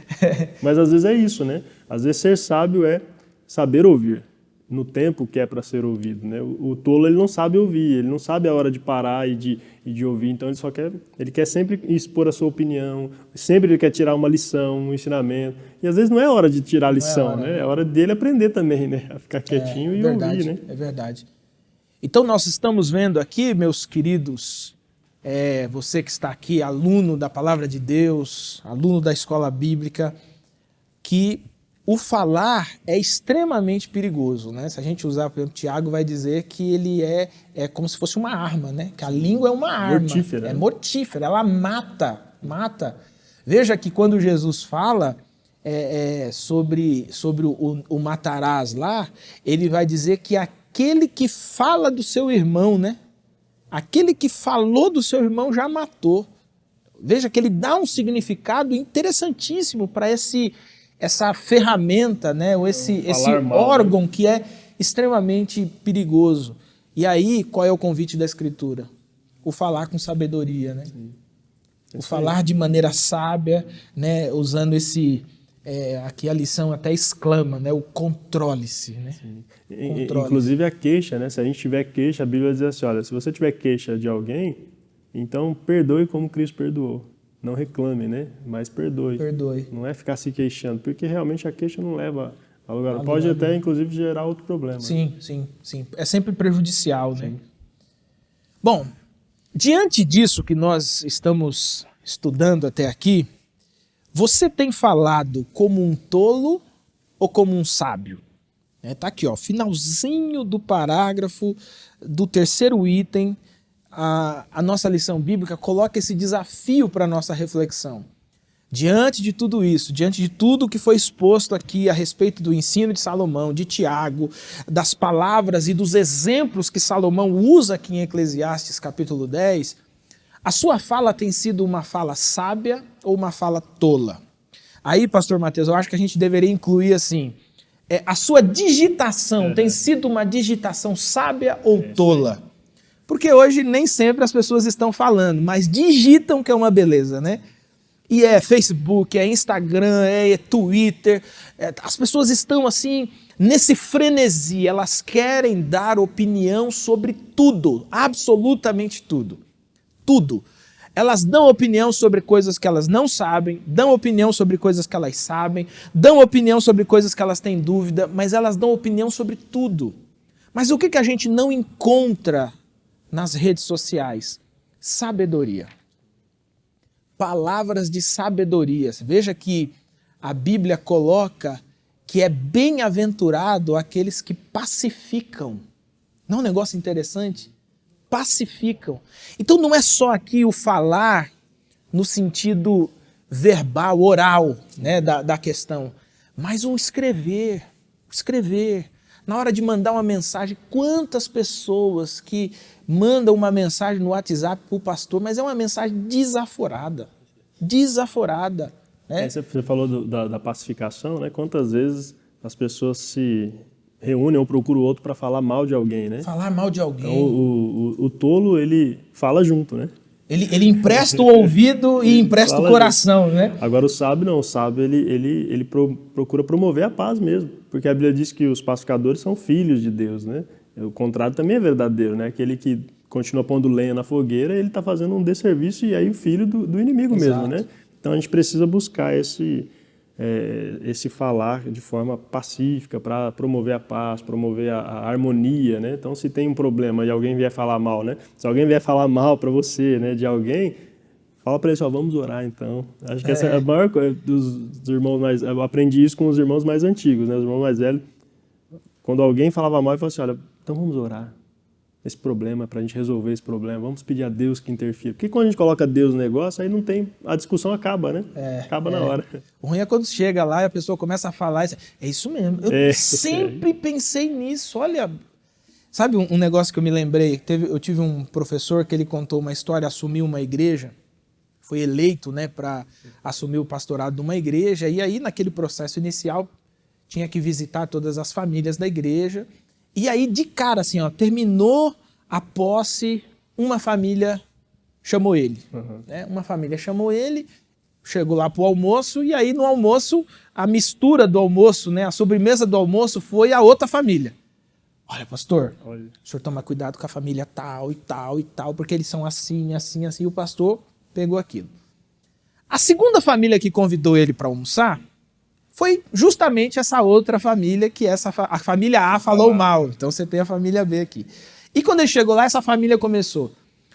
Mas às vezes é isso, né? Às vezes ser sábio é saber ouvir no tempo que é para ser ouvido, né? O tolo, ele não sabe ouvir, ele não sabe a hora de parar e de ouvir, então ele quer sempre expor a sua opinião, sempre ele quer tirar uma lição, um ensinamento, e às vezes não é hora de tirar a lição, né? É hora dele aprender também, né? A ficar quietinho e ouvir, né? É verdade. Então nós estamos vendo aqui, meus queridos, você que está aqui, aluno da Palavra de Deus, aluno da Escola Bíblica, que o falar é extremamente perigoso, né? Se a gente usar, por exemplo, Tiago vai dizer que ele é como se fosse uma arma, né? Que a língua é uma arma. Mortífera. É mortífera, ela mata. Veja que quando Jesus fala sobre o matarás lá, ele vai dizer que aquele que fala do seu irmão, né? Aquele que falou do seu irmão já matou. Veja que ele dá um significado interessantíssimo para essa ferramenta, né? Ou esse órgão, né? Que é extremamente perigoso. E aí, qual é o convite da Escritura? O falar com sabedoria, né? O falar de maneira sábia, né? Usando aqui a lição até exclama, né? O controle-se, né? Controle-se. Inclusive a queixa, né? Se a gente tiver queixa, a Bíblia diz assim, olha, se você tiver queixa de alguém, então perdoe como Cristo perdoou. Não reclame, né? Mas perdoe. Não é ficar se queixando, porque realmente a queixa não leva a lugar. Pode até, inclusive, gerar outro problema. Sim. É sempre prejudicial, né? Bom, diante disso que nós estamos estudando até aqui, você tem falado como um tolo ou como um sábio? Tá aqui, ó, finalzinho do parágrafo do 3º item. A nossa lição bíblica coloca esse desafio para a nossa reflexão. Diante de tudo isso, diante de tudo que foi exposto aqui a respeito do ensino de Salomão, de Tiago, das palavras e dos exemplos que Salomão usa aqui em Eclesiastes capítulo 10, a sua fala tem sido uma fala sábia ou uma fala tola? Aí, pastor Matheus, eu acho que a gente deveria incluir assim, a sua digitação tem sido uma digitação sábia ou tola? Porque hoje nem sempre as pessoas estão falando, mas digitam, que é uma beleza, né? E é Facebook, é Instagram, é Twitter. As pessoas estão assim, nesse frenesi, elas querem dar opinião sobre tudo, absolutamente tudo. Tudo. Elas dão opinião sobre coisas que elas não sabem, dão opinião sobre coisas que elas sabem, dão opinião sobre coisas que elas têm dúvida, mas elas dão opinião sobre tudo. Mas o que a gente não encontra nas redes sociais? Sabedoria. Palavras de sabedoria. Veja que a Bíblia coloca que é bem-aventurado aqueles que pacificam. Não é um negócio interessante? Pacificam. Então não é só aqui o falar no sentido verbal, oral, né, da questão, mas o escrever. Na hora de mandar uma mensagem, quantas pessoas que mandam uma mensagem no WhatsApp para o pastor, mas é uma mensagem desaforada. Né? Você falou da pacificação, né? Quantas vezes as pessoas se reúnem ou procuram o outro para falar mal de alguém, né? Falar mal de alguém. Então, o tolo, ele fala junto, né? Ele empresta o ouvido e empresta o coração, né? Agora o sábio não, o sábio ele procura promover a paz mesmo, porque a Bíblia diz que os pacificadores são filhos de Deus, né? O contrário também é verdadeiro, né? Aquele que continua pondo lenha na fogueira, ele está fazendo um desserviço e aí o filho do inimigo. Exato. Mesmo, né? Então a gente precisa buscar esse falar de forma pacífica para promover a paz, promover a harmonia, né? Então, se tem um problema e alguém vier falar mal, né? Se alguém vier falar mal para você, né, de alguém, fala para ele só, vamos orar então. Acho que essa é a maior coisa dos irmãos mais... Eu aprendi isso com os irmãos mais antigos, né? Os irmãos mais velhos. Quando alguém falava mal, eu falava assim, olha, então vamos orar. Esse problema, para a gente resolver esse problema, vamos pedir a Deus que interfira. Porque quando a gente coloca Deus no negócio, aí não tem, a discussão acaba, né? Acaba na hora. O ruim é quando chega lá e a pessoa começa a falar, é isso mesmo, eu sempre pensei nisso, olha... Sabe um negócio que eu me lembrei? Eu tive um professor que ele contou uma história, assumiu uma igreja, foi eleito, né, para assumir o pastorado de uma igreja, e aí naquele processo inicial tinha que visitar todas as famílias da igreja. E aí, de cara, assim, ó, terminou a posse, uma família chamou ele. Né? Uma família chamou ele, chegou lá pro almoço, e aí no almoço, a mistura do almoço, né, a sobremesa do almoço foi a outra família. Olha, pastor, o senhor toma cuidado com a família tal e tal e tal, porque eles são assim, assim, assim. E o pastor pegou aquilo. A segunda família que convidou ele para almoçar foi justamente essa outra família que a família A falou mal. Então você tem a família B aqui. E quando ele chegou lá, essa família começou.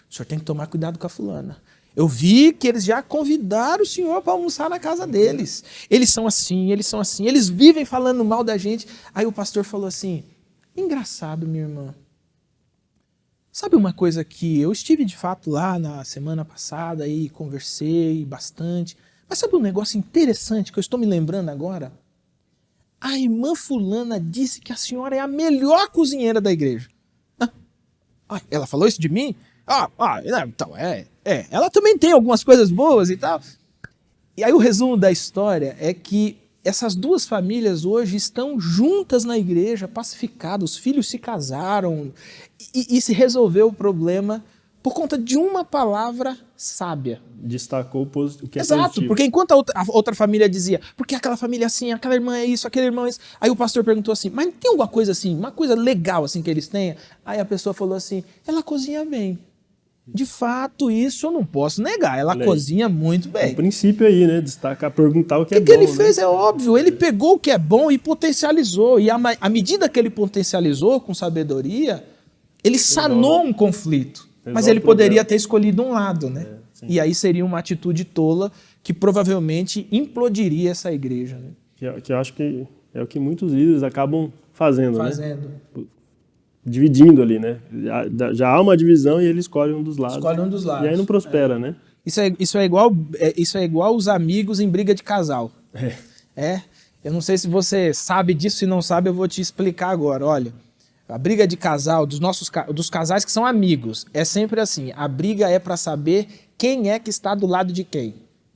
O senhor tem que tomar cuidado com a fulana. Eu vi que eles já convidaram o senhor para almoçar na casa deles. Eles são assim, eles vivem falando mal da gente. Aí o pastor falou assim, engraçado, minha irmã. Sabe uma coisa que eu estive de fato lá na semana passada e conversei bastante... Mas sabe um negócio interessante que eu estou me lembrando agora? A irmã fulana disse que a senhora é a melhor cozinheira da igreja. Ela falou isso de mim? Então, ela também tem algumas coisas boas e tal. E aí o resumo da história é que essas duas famílias hoje estão juntas na igreja, pacificadas, os filhos se casaram e se resolveu o problema por conta de uma palavra sábia. Destacou o que é Exato, positivo. porque enquanto a outra família dizia, porque aquela família é assim, aquela irmã é isso, aquele irmão é isso. Aí o pastor perguntou assim, mas tem alguma coisa assim, uma coisa legal assim que eles tenham? Aí a pessoa falou assim, ela cozinha bem. De fato, isso eu não posso negar, ela cozinha muito bem. O princípio aí, né, destacar, perguntar o que é bom. O que ele fez é óbvio, ele pegou o que é bom e potencializou. E à medida que ele potencializou com sabedoria, ele sanou um conflito. Mas ele poderia ter escolhido um lado, né? E aí seria uma atitude tola que provavelmente implodiria essa igreja. Né? Que eu acho que é o que muitos líderes acabam fazendo. Né? Dividindo ali, né? Já há uma divisão e ele escolhe um dos lados. Escolhe um dos lados. E aí não prospera, né? Isso é igual os amigos em briga de casal. Eu não sei se você sabe disso, se não sabe eu vou te explicar agora. Olha, a briga de casal, dos casais que são amigos, é sempre assim. A briga é para saber quem é que está do lado de quem.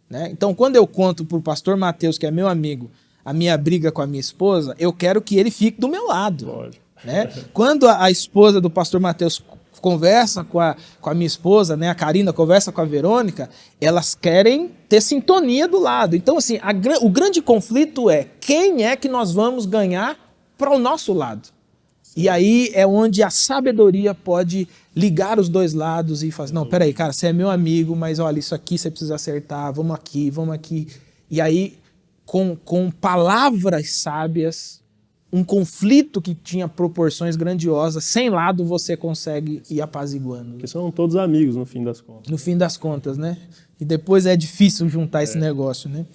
Né? Então, quando eu conto para o pastor Mateus, que é meu amigo, a minha briga com a minha esposa, eu quero que ele fique do meu lado. Né? Quando a esposa do pastor Mateus conversa com a minha esposa, né, a Karina conversa com a Verônica, elas querem ter sintonia do lado. Então, assim, o grande conflito é quem é que nós vamos ganhar para o nosso lado. E aí é onde a sabedoria pode ligar os dois lados e falar, não, peraí, cara, você é meu amigo, mas olha, isso aqui você precisa acertar, vamos aqui. E aí, com palavras sábias, um conflito que tinha proporções grandiosas, sem lado você consegue ir apaziguando. Porque são todos amigos, no fim das contas. No fim das contas, né? E depois é difícil juntar esse negócio, né?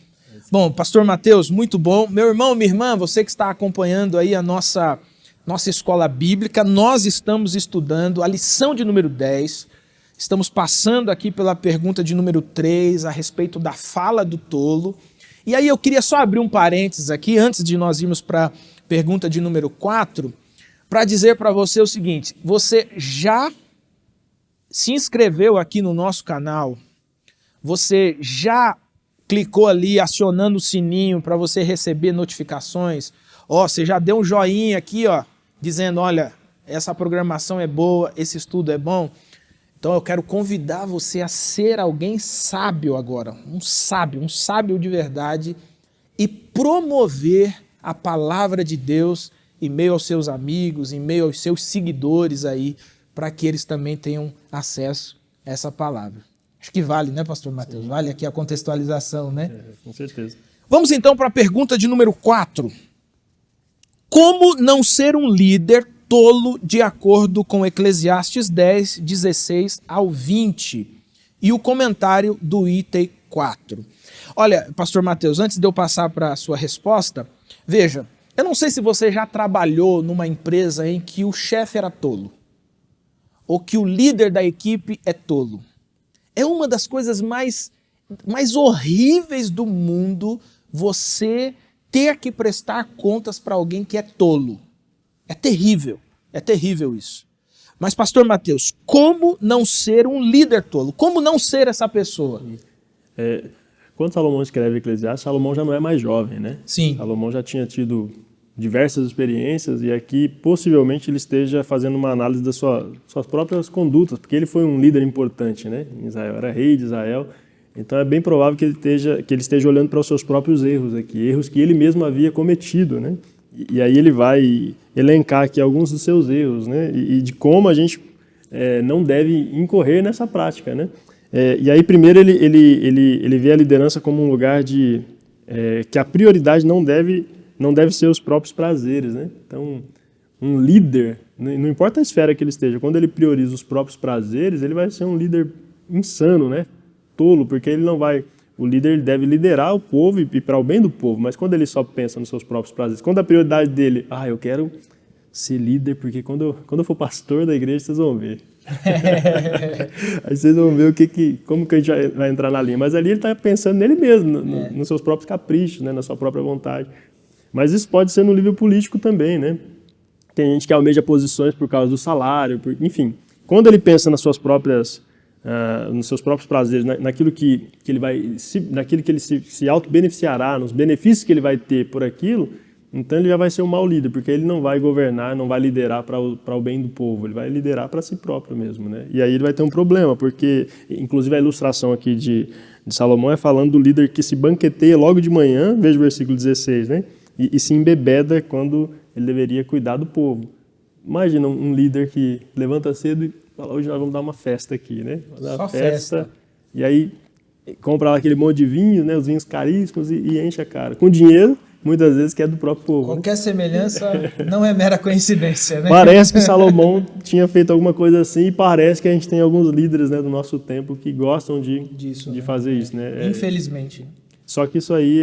Bom, pastor Mateus, muito bom. Meu irmão, minha irmã, você que está acompanhando aí a nossa escola bíblica, nós estamos estudando a lição de número 10, estamos passando aqui pela pergunta de número 3 a respeito da fala do tolo, e aí eu queria só abrir um parênteses aqui, antes de nós irmos para a pergunta de número 4, para dizer para você o seguinte, você já se inscreveu aqui no nosso canal, você já clicou ali acionando o sininho para você receber notificações, você já deu um joinha aqui, dizendo, olha, essa programação é boa, esse estudo é bom. Então eu quero convidar você a ser alguém sábio agora, um sábio de verdade, e promover a palavra de Deus em meio aos seus amigos, em meio aos seus seguidores aí, para que eles também tenham acesso a essa palavra. Acho que vale, né, pastor Mateus? Vale aqui a contextualização, né? Com certeza. Vamos então para a pergunta de número 4. Como não ser um líder tolo de acordo com Eclesiastes 10, 16 ao 20? E o comentário do item 4. Olha, pastor Mateus, antes de eu passar para a sua resposta, veja, eu não sei se você já trabalhou numa empresa em que o chefe era tolo, ou que o líder da equipe é tolo. É uma das coisas mais horríveis do mundo você ter que prestar contas para alguém que é tolo. É terrível isso. Mas, pastor Mateus, como não ser um líder tolo? Como não ser essa pessoa? Quando Salomão escreve Eclesiastes, Salomão já não é mais jovem, né? Sim. Salomão já tinha tido diversas experiências e aqui possivelmente ele esteja fazendo uma análise das suas próprias condutas, porque ele foi um líder importante, né? Em Israel, era rei de Israel. Então é bem provável que ele esteja olhando para os seus próprios erros aqui, erros que ele mesmo havia cometido, né? E aí ele vai elencar aqui alguns dos seus erros, né? E de como a gente não deve incorrer nessa prática, né? E aí primeiro ele vê a liderança como um lugar de que a prioridade não deve ser os próprios prazeres, né? Então um líder, não importa a esfera que ele esteja, quando ele prioriza os próprios prazeres, ele vai ser um líder insano, né? Tolo, porque o líder ele deve liderar o povo e para o bem do povo, mas quando ele só pensa nos seus próprios prazeres, quando a prioridade dele, eu quero ser líder, porque quando eu for pastor da igreja, vocês vão ver. Aí vocês vão ver como que a gente vai entrar na linha. Mas ali ele está pensando nele mesmo, nos seus próprios caprichos, né, na sua própria vontade. Mas isso pode ser no nível político também, né? Tem gente que almeja posições por causa do salário, enfim. Quando ele pensa nos seus próprios prazeres, naquilo que ele se auto-beneficiará, nos benefícios que ele vai ter por aquilo, então ele já vai ser um mau líder, porque ele não vai governar, não vai liderar para o bem do povo, ele vai liderar para si próprio mesmo, né? E aí ele vai ter um problema, porque, inclusive, a ilustração aqui de Salomão é falando do líder que se banqueteia logo de manhã, veja o versículo 16, né? E se embebeda quando ele deveria cuidar do povo. Imagina um líder que levanta cedo e fala, hoje nós vamos dar uma festa aqui, né? Vamos dar uma festa. E aí compra lá aquele monte de vinho, né? Os vinhos caríssimos e enche a cara. Com dinheiro, muitas vezes, que é do próprio povo. Qualquer semelhança não é mera coincidência, né? Parece que Salomão tinha feito alguma coisa assim e parece que a gente tem alguns líderes, né, do nosso tempo que gostam de fazer isso, né? Infelizmente. Só que isso aí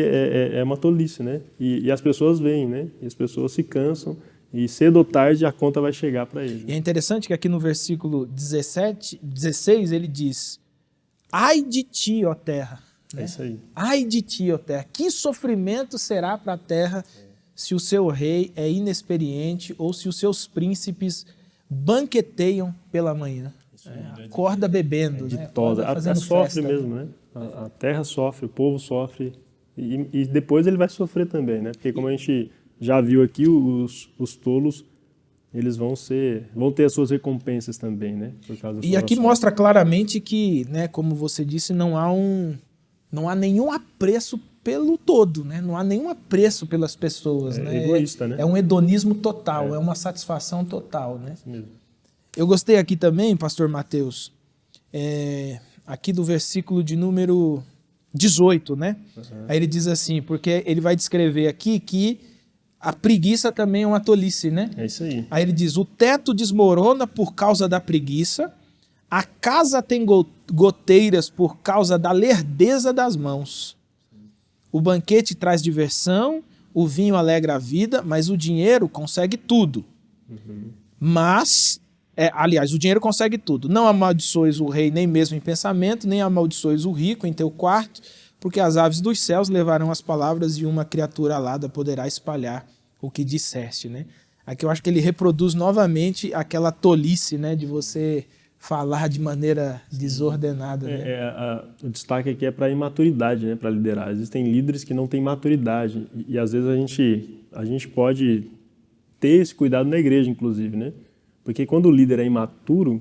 é uma tolice, né? E as pessoas veem, né? E as pessoas se cansam e cedo ou tarde a conta vai chegar para eles. E é interessante que aqui no versículo 16 ele diz: ai de ti, ó terra. É isso aí. Ai de ti, ó terra, que sofrimento será para a terra se o seu rei é inexperiente ou se os seus príncipes banqueteiam pela manhã. Acorda bebendo. Ditosa. A terra sofre mesmo, né? A terra sofre, o povo sofre e depois ele vai sofrer também, né? Porque como a gente já viu aqui, os tolos, eles vão ter as suas recompensas também, né? Por causa e aqui mostra claramente que, né, como você disse, não há nenhum apreço pelo todo, né? Não há nenhum apreço pelas pessoas, né? Egoísta, né? É um hedonismo total, é uma satisfação total, né? Isso mesmo. Eu gostei aqui também, pastor Mateus, aqui do versículo de número 18, né? Uhum. Aí ele diz assim, porque ele vai descrever aqui que a preguiça também é uma tolice, né? É isso aí. Aí ele diz, o teto desmorona por causa da preguiça, a casa tem goteiras por causa da lerdeza das mãos. O banquete traz diversão, o vinho alegra a vida, mas o dinheiro consegue tudo. Uhum. Aliás, o dinheiro consegue tudo. Não amaldiçoes o rei nem mesmo em pensamento, nem amaldiçoes o rico em teu quarto, porque as aves dos céus levarão as palavras e uma criatura alada poderá espalhar o que disseste, né? Aqui eu acho que ele reproduz novamente aquela tolice, né, de você falar de maneira desordenada. Né? O destaque aqui é para a imaturidade, né, para liderar. Existem líderes que não têm maturidade e às vezes a gente pode ter esse cuidado na igreja, inclusive, né? Porque quando o líder é imaturo,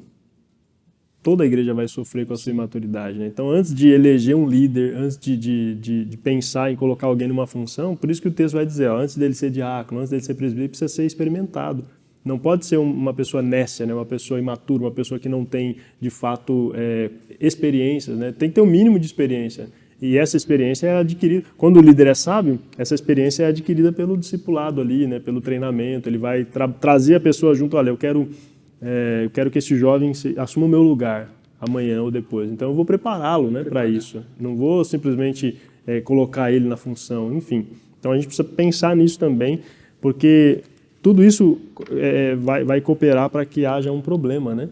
toda a igreja vai sofrer com a sua imaturidade, né? Então, antes de eleger um líder, antes de pensar em colocar alguém numa função, por isso que o texto vai dizer, antes dele ser diácono, antes dele ser presbítero, precisa ser experimentado. Não pode ser uma pessoa nécia, né? Uma pessoa imatura, uma pessoa que não tem, de fato, experiências, né? Tem que ter um mínimo de experiência. E essa experiência é adquirida, quando o líder é sábio, essa experiência é adquirida pelo discipulado ali, né, pelo treinamento. Ele vai trazer a pessoa junto, olha, eu quero que esse jovem assuma o meu lugar amanhã ou depois. Então eu vou prepará-lo, né, para isso. Não vou simplesmente colocar ele na função, enfim. Então a gente precisa pensar nisso também, porque tudo isso vai cooperar para que haja um problema, né,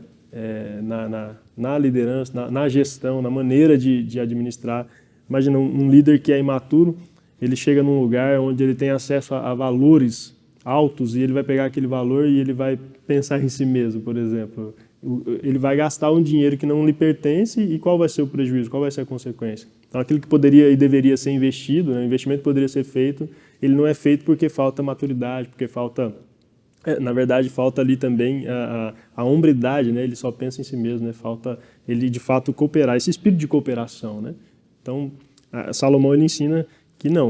na liderança, na gestão, na maneira de administrar. Imagina um líder que é imaturo, ele chega num lugar onde ele tem acesso a valores altos e ele vai pegar aquele valor e ele vai pensar em si mesmo, por exemplo. Ele vai gastar um dinheiro que não lhe pertence e qual vai ser o prejuízo, qual vai ser a consequência? Então, aquilo que poderia e deveria ser investido, né, o investimento poderia ser feito, ele não é feito porque falta maturidade, porque falta... na verdade, falta ali também a hombridade, né? Ele só pensa em si mesmo, né? Falta ele, de fato, cooperar, esse espírito de cooperação, né? Então, Salomão ele ensina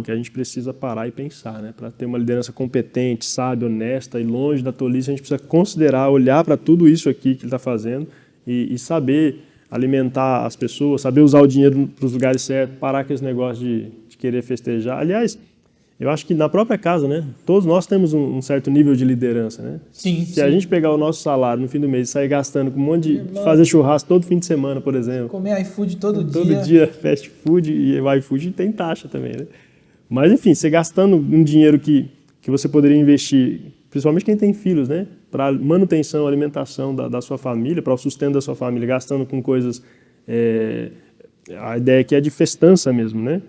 que a gente precisa parar e pensar, né? Para ter uma liderança competente, sábia, honesta e longe da tolice, a gente precisa considerar, olhar para tudo isso aqui que ele está fazendo e saber alimentar as pessoas, saber usar o dinheiro para os lugares certos, parar com esse negócio de querer festejar. Aliás, eu acho que na própria casa, né? Todos nós temos um certo nível de liderança, né? Sim, Se a gente pegar o nosso salário no fim do mês e sair gastando com um monte de fazer churrasco todo fim de semana, por exemplo. Comer iFood todo dia. Todo dia fast food e o iFood tem taxa também, né? Mas enfim, você gastando um dinheiro que você poderia investir, principalmente quem tem filhos, né? Para manutenção, alimentação da sua família, para o sustento da sua família, gastando com coisas... a ideia aqui é de festança mesmo, né?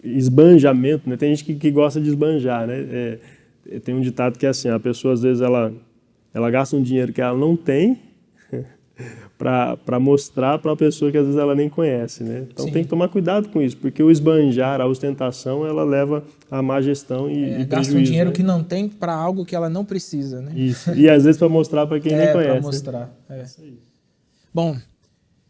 Esbanjamento, né? Tem gente que gosta de esbanjar, né? Tem um ditado que é assim, a pessoa às vezes ela gasta um dinheiro que ela não tem para mostrar para uma pessoa que às vezes ela nem conhece, né? Então tem que tomar cuidado com isso, porque o esbanjar, a ostentação, ela leva à má gestão e prejuízo. Gasta um dinheiro, né? que não tem para algo que ela não precisa, né? Isso. E às vezes para mostrar para quem nem conhece. Para mostrar. Isso aí. Bom,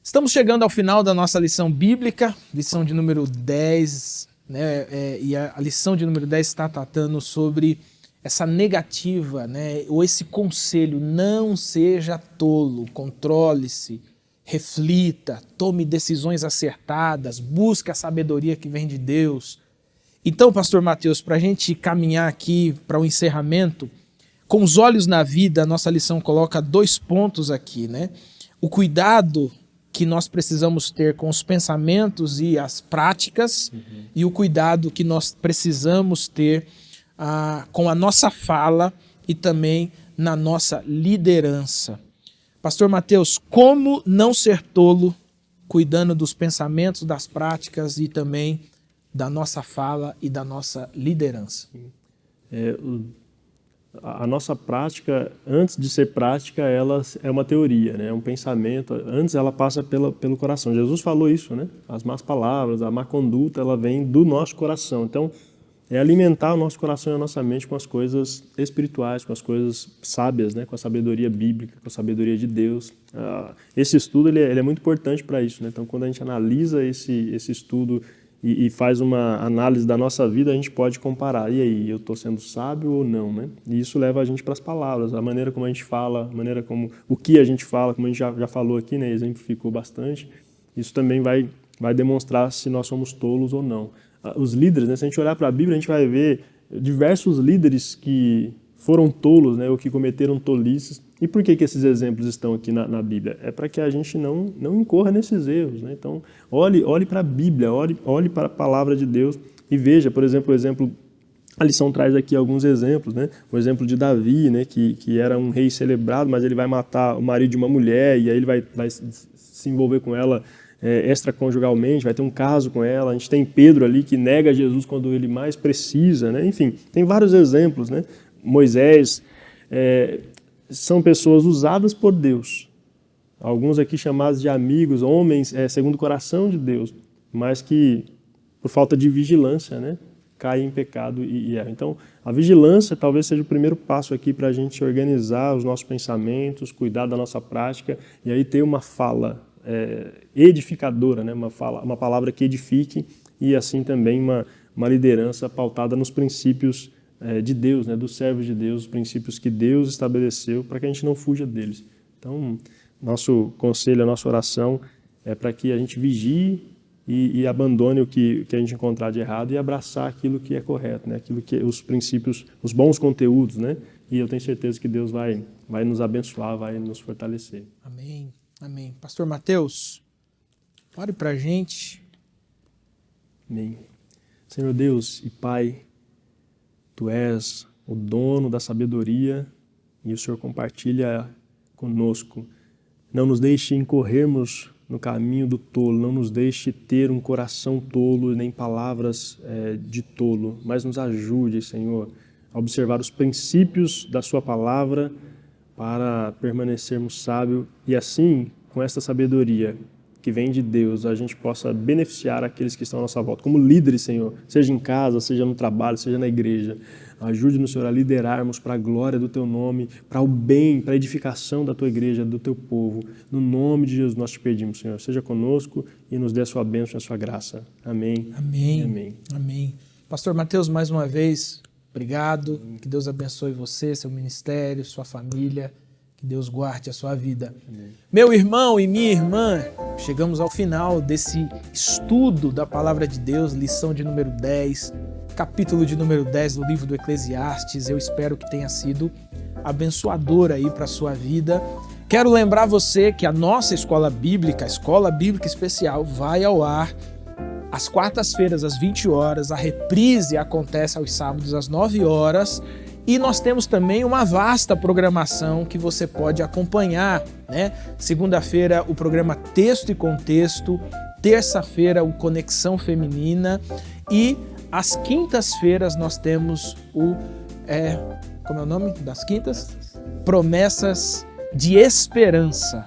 estamos chegando ao final da nossa lição bíblica, lição de número 10, né? E a lição de número 10 está tratando sobre essa negativa, né? Ou esse conselho: não seja tolo, controle-se, reflita, tome decisões acertadas, busque a sabedoria que vem de Deus. Então, pastor Mateus, para a gente caminhar aqui para o encerramento, com os olhos na vida, a nossa lição coloca 2 pontos aqui, né? O cuidado que nós precisamos ter com os pensamentos e as práticas, e o cuidado que nós precisamos ter com a nossa fala e também na nossa liderança. Pastor Mateus, como não ser tolo cuidando dos pensamentos, das práticas e também da nossa fala e da nossa liderança? A nossa prática, antes de ser prática, ela é uma teoria, né? É um pensamento. Antes ela passa pelo coração. Jesus falou isso, né? As más palavras, a má conduta, ela vem do nosso coração. Então, é alimentar o nosso coração e a nossa mente com as coisas espirituais, com as coisas sábias, né? Com a sabedoria bíblica, com a sabedoria de Deus. Esse estudo ele é muito importante para isso, né? Então, quando a gente analisa esse estudo e faz uma análise da nossa vida, a gente pode comparar. E aí, eu estou sendo sábio ou não, né? E isso leva a gente para as palavras, a maneira como a gente fala, a maneira como o que a gente fala, como a gente já falou aqui, né? Exemplificou bastante. Isso também vai demonstrar se nós somos tolos ou não. Os líderes, né? Se a gente olhar para a Bíblia, a gente vai ver diversos líderes que foram tolos, né? Ou que cometeram tolices. E por que esses exemplos estão aqui na Bíblia? É para que a gente não incorra nesses erros, né? Então, olhe para a Bíblia, olhe para a palavra de Deus e veja, por exemplo, a lição traz aqui alguns exemplos, né? O exemplo de Davi, né? Que era um rei celebrado, mas ele vai matar o marido de uma mulher e aí ele vai se envolver com ela extraconjugalmente, vai ter um caso com ela. A gente tem Pedro ali que nega Jesus quando ele mais precisa, né? Enfim, tem vários exemplos, né? Moisés... são pessoas usadas por Deus, alguns aqui chamados de amigos, homens segundo o coração de Deus, mas que por falta de vigilância, né, caem em pecado e erram. Então, a vigilância talvez seja o primeiro passo aqui para a gente organizar os nossos pensamentos, cuidar da nossa prática e aí ter uma fala edificadora, né, uma palavra que edifique e assim também uma liderança pautada nos princípios de Deus, né, dos servos de Deus, os princípios que Deus estabeleceu para que a gente não fuja deles. Então, nosso conselho, a nossa oração é para que a gente vigie e abandone o que a gente encontrar de errado e abraçar aquilo que é correto, né? Aquilo que os princípios, os bons conteúdos, né? E eu tenho certeza que Deus vai nos abençoar, vai nos fortalecer. Amém, amém. Pastor Mateus, ore pra gente. Amém. Senhor Deus e Pai, Tu és o dono da sabedoria e o Senhor compartilha conosco. Não nos deixe incorrermos no caminho do tolo, não nos deixe ter um coração tolo, nem palavras de tolo, mas nos ajude, Senhor, a observar os princípios da Sua palavra para permanecermos sábios e assim, com esta sabedoria que vem de Deus, a gente possa beneficiar aqueles que estão à nossa volta. Como líderes, Senhor, seja em casa, seja no trabalho, seja na igreja, ajude-nos, Senhor, a liderarmos para a glória do Teu nome, para o bem, para a edificação da Tua igreja, do Teu povo. No nome de Jesus nós te pedimos, Senhor, seja conosco e nos dê a Sua bênção e a Sua graça. Amém. Amém. Amém. Amém. Pastor Mateus, mais uma vez, obrigado. Que Deus abençoe você, seu ministério, sua família. Que Deus guarde a sua vida. Amém. Meu irmão e minha irmã, chegamos ao final desse estudo da Palavra de Deus, lição de número 10, capítulo de número 10 do livro do Eclesiastes. Eu espero que tenha sido abençoador aí para a sua vida. Quero lembrar você que a nossa escola bíblica, a Escola Bíblica Especial, vai ao ar às quartas-feiras, às 20 horas. A reprise acontece aos sábados, às 9 horas. E nós temos também uma vasta programação que você pode acompanhar, né? Segunda-feira, o programa Texto e Contexto. Terça-feira, o Conexão Feminina. E às quintas-feiras nós temos como é o nome das quintas? Promessas de Esperança.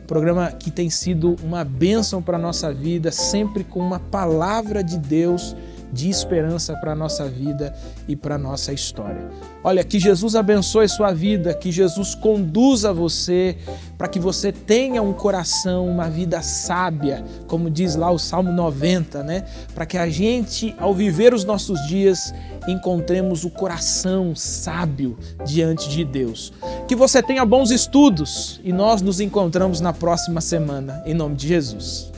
Programa que tem sido uma bênção para a nossa vida, sempre com uma palavra de Deus de esperança para a nossa vida e para a nossa história. Olha, que Jesus abençoe sua vida, que Jesus conduza você para que você tenha um coração, uma vida sábia, como diz lá o Salmo 90, né? Para que a gente, ao viver os nossos dias, encontremos o coração sábio diante de Deus. Que você tenha bons estudos e nós nos encontramos na próxima semana, em nome de Jesus.